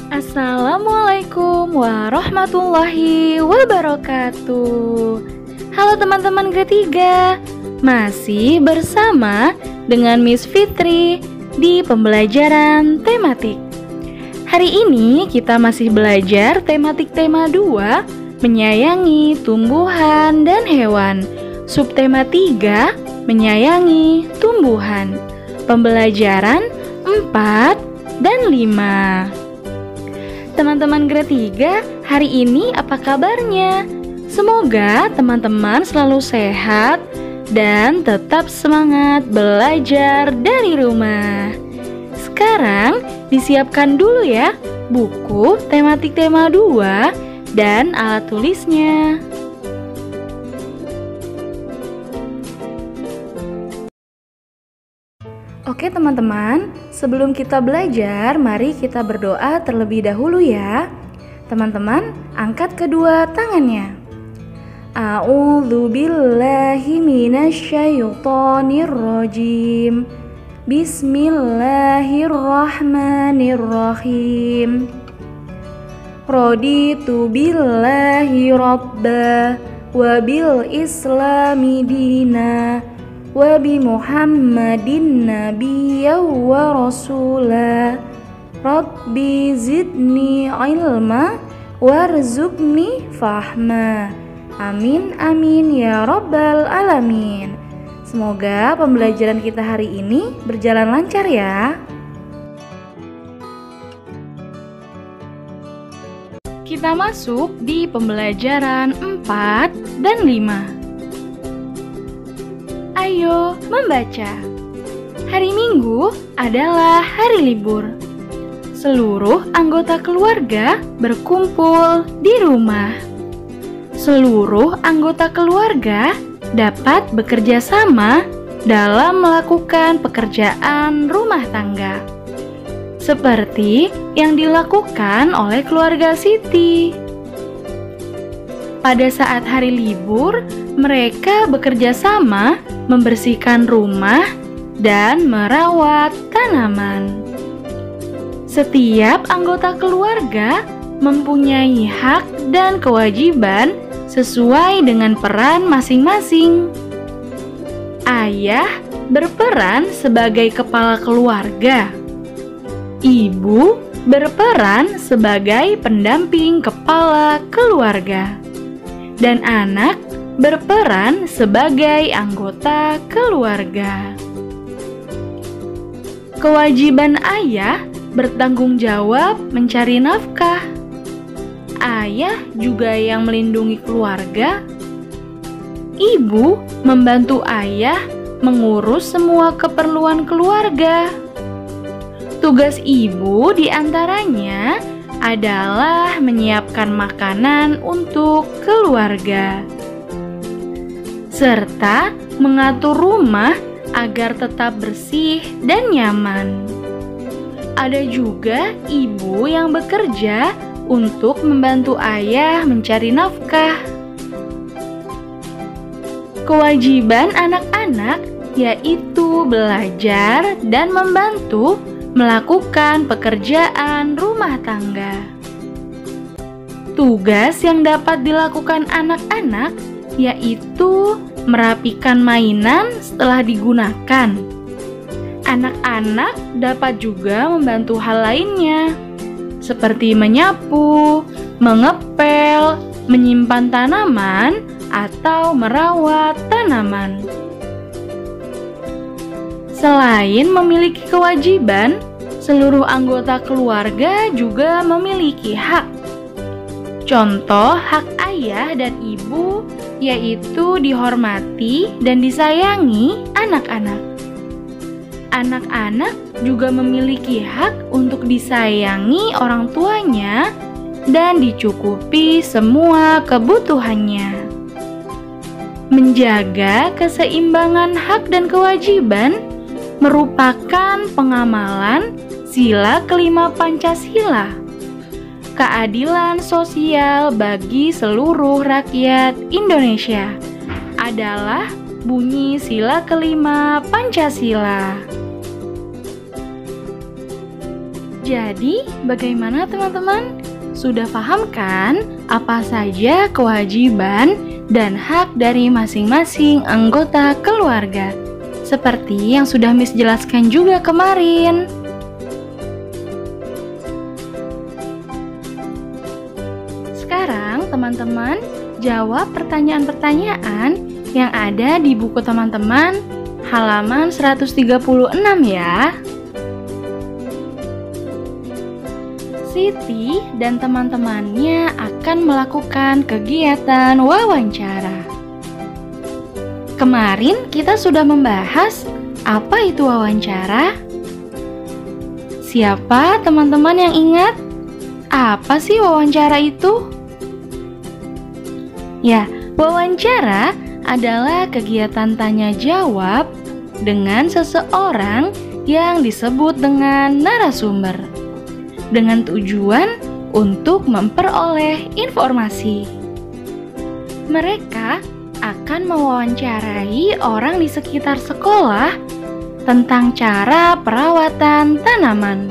Assalamualaikum warahmatullahi wabarakatuh. Halo teman-teman grade 3, masih bersama dengan Miss Fitri di pembelajaran tematik. Hari ini kita masih belajar tematik tema 2, menyayangi tumbuhan dan hewan. Subtema 3, menyayangi tumbuhan. Pembelajaran 4 dan 5. Teman-teman grade 3, hari ini apa kabarnya? Semoga teman-teman selalu sehat dan tetap semangat belajar dari rumah. Sekarang disiapkan dulu ya buku tematik tema 2 dan alat tulisnya. Oke teman-teman, sebelum kita belajar, mari kita berdoa terlebih dahulu ya. Teman-teman, angkat kedua tangannya. A'udzu billahi minasyaitonir rajim. Bismillahirrahmanirrahim. Raditu billahi rabba wa bil islami dina wa bi Muhammadin nabiyya wa rasula. Rabbi zidni ilma warzuqni fahma. Amin amin ya rabbal alamin. Semoga pembelajaran kita hari ini berjalan lancar ya. Kita masuk di pembelajaran 4 dan 5. Ayo membaca. Hari Minggu adalah hari libur. Seluruh anggota keluarga berkumpul di rumah. Seluruh anggota keluarga dapat bekerja sama dalam melakukan pekerjaan rumah tangga, seperti yang dilakukan oleh keluarga Siti. Pada saat hari libur, mereka bekerja sama membersihkan rumah dan merawat tanaman. Setiap anggota keluarga mempunyai hak dan kewajiban sesuai dengan peran masing-masing. Ayah berperan sebagai kepala keluarga. Ibu berperan sebagai pendamping kepala keluarga. Dan anak berperan sebagai anggota keluarga. Kewajiban ayah bertanggung jawab mencari nafkah. Ayah juga yang melindungi keluarga. Ibu membantu ayah mengurus semua keperluan keluarga. Tugas ibu diantaranya adalah menyiapkan makanan untuk keluarga, serta mengatur rumah agar tetap bersih dan nyaman. Ada juga ibu yang bekerja untuk membantu ayah mencari nafkah. Kewajiban anak-anak yaitu belajar dan membantu melakukan pekerjaan rumah tangga. Tugas yang dapat dilakukan anak-anak yaitu merapikan mainan setelah digunakan. Anak-anak dapat juga membantu hal lainnya, seperti menyapu, mengepel, menyimpan tanaman, atau merawat tanaman. Selain memiliki kewajiban, seluruh anggota keluarga juga memiliki hak. Contoh hak ayah dan ibu yaitu dihormati dan disayangi anak-anak. Anak-anak juga memiliki hak untuk disayangi orang tuanya dan dicukupi semua kebutuhannya. Menjaga keseimbangan hak dan kewajiban merupakan pengamalan sila kelima Pancasila, keadilan sosial bagi seluruh rakyat Indonesia adalah bunyi sila kelima Pancasila. Jadi, bagaimana teman-teman? Sudah paham kan apa saja kewajiban dan hak dari masing-masing anggota keluarga? Seperti yang sudah Miss jelaskan juga kemarin. Sekarang teman-teman jawab pertanyaan-pertanyaan yang ada di buku teman-teman halaman 136 ya. Siti dan teman-temannya akan melakukan kegiatan wawancara. Kemarin kita sudah membahas apa itu wawancara. Siapa teman-teman yang ingat? Apa sih wawancara itu? Ya, wawancara adalah kegiatan tanya jawab dengan seseorang yang disebut dengan narasumber, dengan tujuan untuk memperoleh informasi. Mereka akan mewawancarai orang di sekitar sekolah tentang cara perawatan tanaman.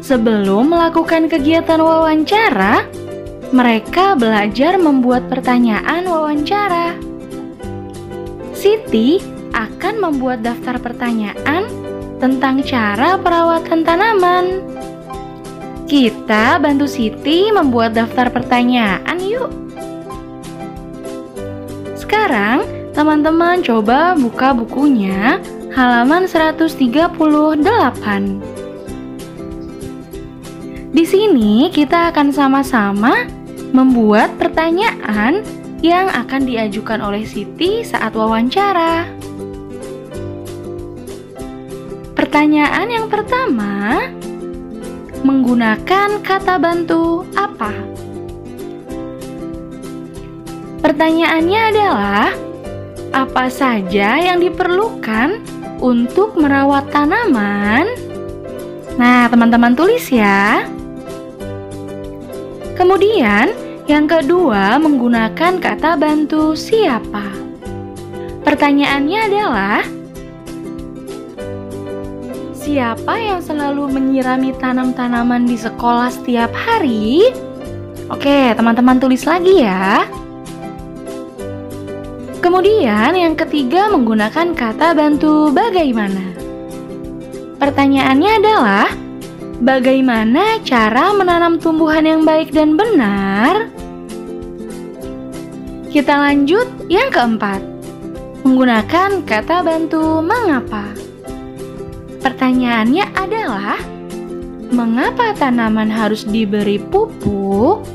Sebelum melakukan kegiatan wawancara, mereka belajar membuat pertanyaan wawancara. Siti akan membuat daftar pertanyaan tentang cara perawatan tanaman. Kita bantu Siti membuat daftar pertanyaan yuk. Sekarang teman-teman coba buka bukunya halaman 138. Di sini kita akan sama-sama membuat pertanyaan yang akan diajukan oleh Siti saat wawancara. Pertanyaan yang pertama, menggunakan kata bantu apa? Pertanyaannya adalah, apa saja yang diperlukan untuk merawat tanaman? Nah, teman-teman tulis ya. Kemudian, yang kedua, menggunakan kata bantu siapa? Pertanyaannya adalah, siapa yang selalu menyirami tanam-tanaman di sekolah setiap hari? Oke, teman-teman tulis lagi ya. Kemudian yang ketiga menggunakan kata bantu bagaimana. Pertanyaannya adalah, bagaimana cara menanam tumbuhan yang baik dan benar? Kita lanjut yang keempat, menggunakan kata bantu mengapa. Pertanyaannya adalah, mengapa tanaman harus diberi pupuk?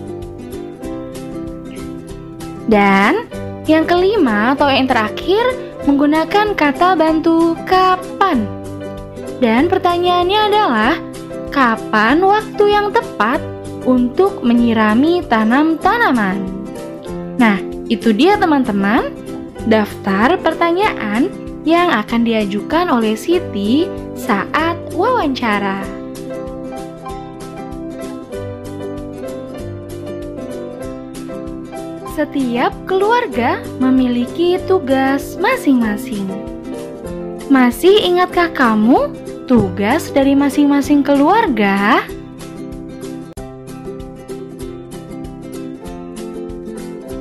Dan yang kelima atau yang terakhir, menggunakan kata bantu kapan. Dan pertanyaannya adalah, kapan waktu yang tepat untuk menyirami tanaman? Nah, itu dia teman-teman, daftar pertanyaan yang akan diajukan oleh Siti saat wawancara. Setiap keluarga memiliki tugas masing-masing. Masih ingatkah kamu tugas dari masing-masing keluarga?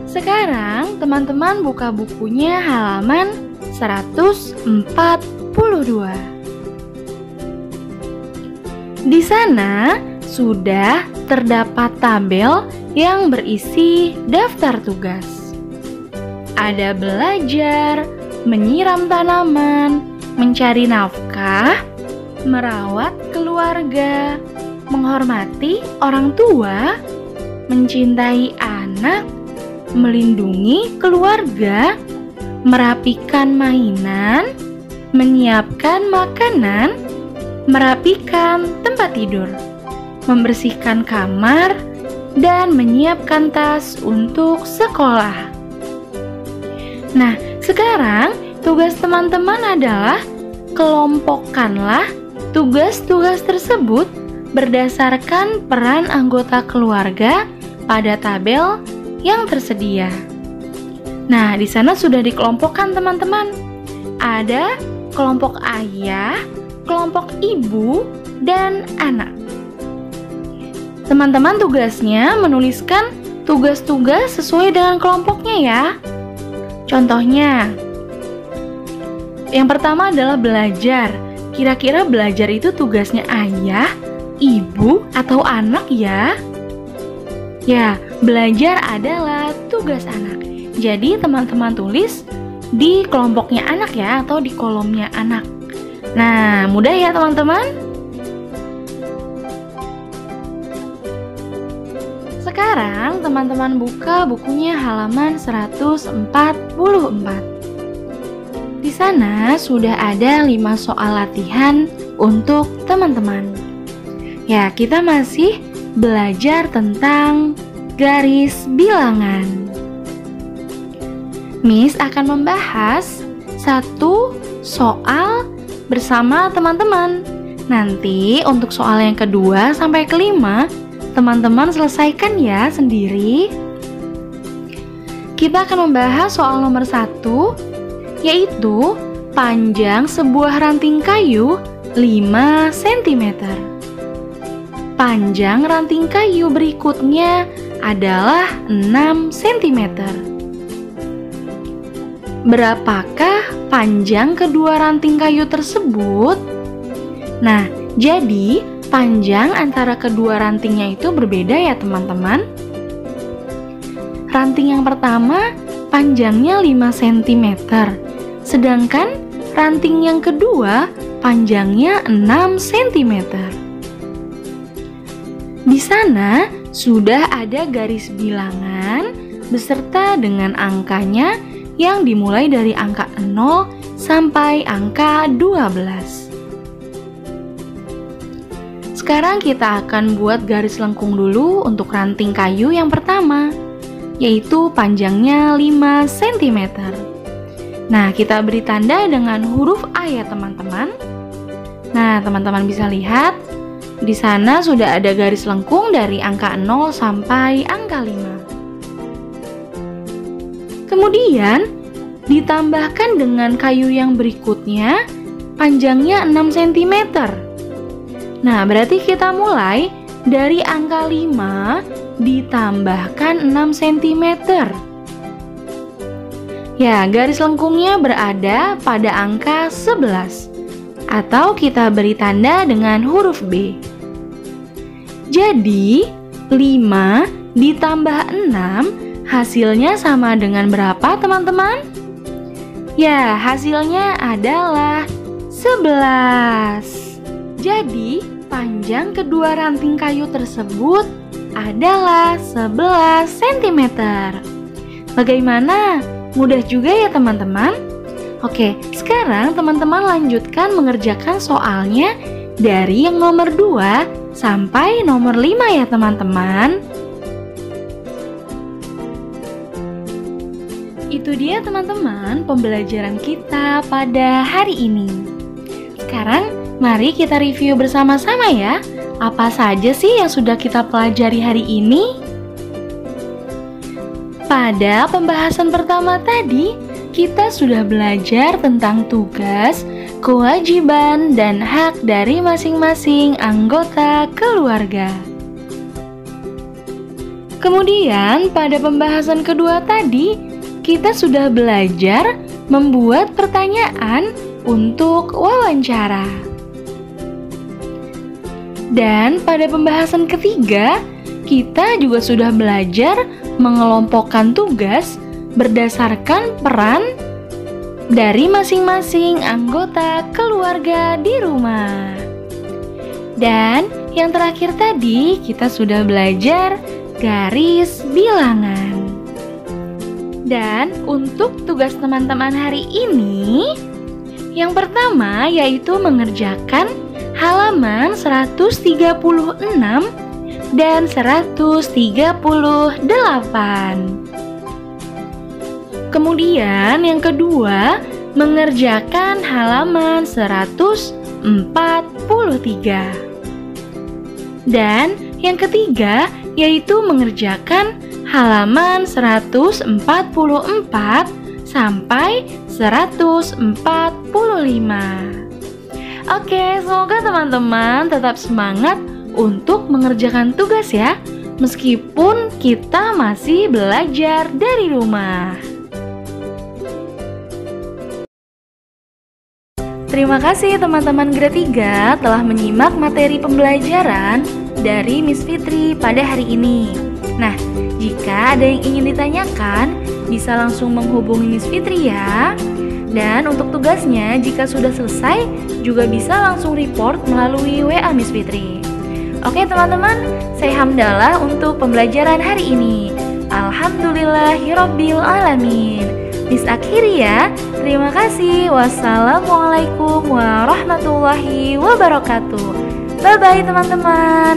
Sekarang teman-teman buka bukunya halaman 142. Di sana sudah terdapat tabel yang berisi daftar tugas. Ada belajar, menyiram tanaman, mencari nafkah, merawat keluarga, menghormati orang tua, mencintai anak, melindungi keluarga, merapikan mainan, menyiapkan makanan, merapikan tempat tidur, membersihkan kamar, dan menyiapkan tas untuk sekolah. Nah, sekarang tugas teman-teman adalah kelompokkanlah tugas-tugas tersebut berdasarkan peran anggota keluarga pada tabel yang tersedia. Nah, di sana sudah dikelompokkan teman-teman. Ada kelompok ayah, kelompok ibu dan anak. Teman-teman tugasnya menuliskan tugas-tugas sesuai dengan kelompoknya ya. Contohnya, yang pertama adalah belajar. Kira-kira belajar itu tugasnya ayah, ibu, atau anak ya? Ya, belajar adalah tugas anak. Jadi teman-teman tulis di kelompoknya anak ya, atau di kolomnya anak. Nah, mudah ya teman-teman? Sekarang teman-teman buka bukunya halaman 144. Di sana sudah ada 5 soal latihan untuk teman-teman. Ya, kita masih belajar tentang garis bilangan. Miss akan membahas satu soal bersama teman-teman. Nanti untuk soal yang kedua sampai kelima, teman-teman selesaikan ya sendiri. Kita akan membahas soal nomor 1, yaitu panjang sebuah ranting kayu 5 cm. Panjang ranting kayu berikutnya adalah 6 cm. Berapakah panjang kedua ranting kayu tersebut? Nah, jadi panjang antara kedua rantingnya itu berbeda ya teman-teman. Ranting yang pertama panjangnya 5 cm, sedangkan ranting yang kedua panjangnya 6 cm. Di sana sudah ada garis bilangan beserta dengan angkanya yang dimulai dari angka 0 sampai angka 12. Sekarang kita akan buat garis lengkung dulu untuk ranting kayu yang pertama, yaitu panjangnya 5 cm. Nah, kita beri tanda dengan huruf A ya teman-teman. Nah, teman-teman bisa lihat di sana sudah ada garis lengkung dari angka 0 sampai angka 5. Kemudian ditambahkan dengan kayu yang berikutnya, panjangnya 6 cm. Nah, berarti kita mulai dari angka 5 ditambahkan 6 cm. Ya, garis lengkungnya berada pada angka 11, atau kita beri tanda dengan huruf B. Jadi, 5 ditambah 6 hasilnya sama dengan berapa teman-teman? Ya, hasilnya adalah 11. Jadi, panjang kedua ranting kayu tersebut adalah 11 cm. Bagaimana? Mudah juga ya teman-teman? Oke, sekarang teman-teman lanjutkan mengerjakan soalnya dari yang nomor 2 sampai nomor 5 ya teman-teman. Itu dia teman-teman pembelajaran kita pada hari ini. Sekarang mari kita review bersama-sama ya. Apa saja sih yang sudah kita pelajari hari ini? Pada pembahasan pertama tadi, kita sudah belajar tentang tugas, kewajiban, dan hak dari masing-masing anggota keluarga. Kemudian pada pembahasan kedua tadi, kita sudah belajar membuat pertanyaan untuk wawancara. Dan pada pembahasan ketiga, kita juga sudah belajar mengelompokkan tugas berdasarkan peran dari masing-masing anggota keluarga di rumah. Dan yang terakhir tadi, kita sudah belajar garis bilangan. Dan untuk tugas teman-teman hari ini, yang pertama yaitu mengerjakan halaman 136 dan 138. Kemudian yang kedua, mengerjakan halaman 143. Dan yang ketiga, yaitu mengerjakan halaman 144 sampai 145. Oke, semoga teman-teman tetap semangat untuk mengerjakan tugas ya, meskipun kita masih belajar dari rumah. Terima kasih teman-teman grade 3 telah menyimak materi pembelajaran dari Miss Fitri pada hari ini. Nah, jika ada yang ingin ditanyakan, bisa langsung menghubungi Miss Fitri ya. Dan untuk tugasnya, jika sudah selesai, juga bisa langsung report melalui WA Miss Fitri. Oke teman-teman, saya Hamdalah untuk pembelajaran hari ini. Alhamdulillahirabbil alamin. Miss akhiri ya. Terima kasih. Wassalamualaikum warahmatullahi wabarakatuh. Bye-bye teman-teman.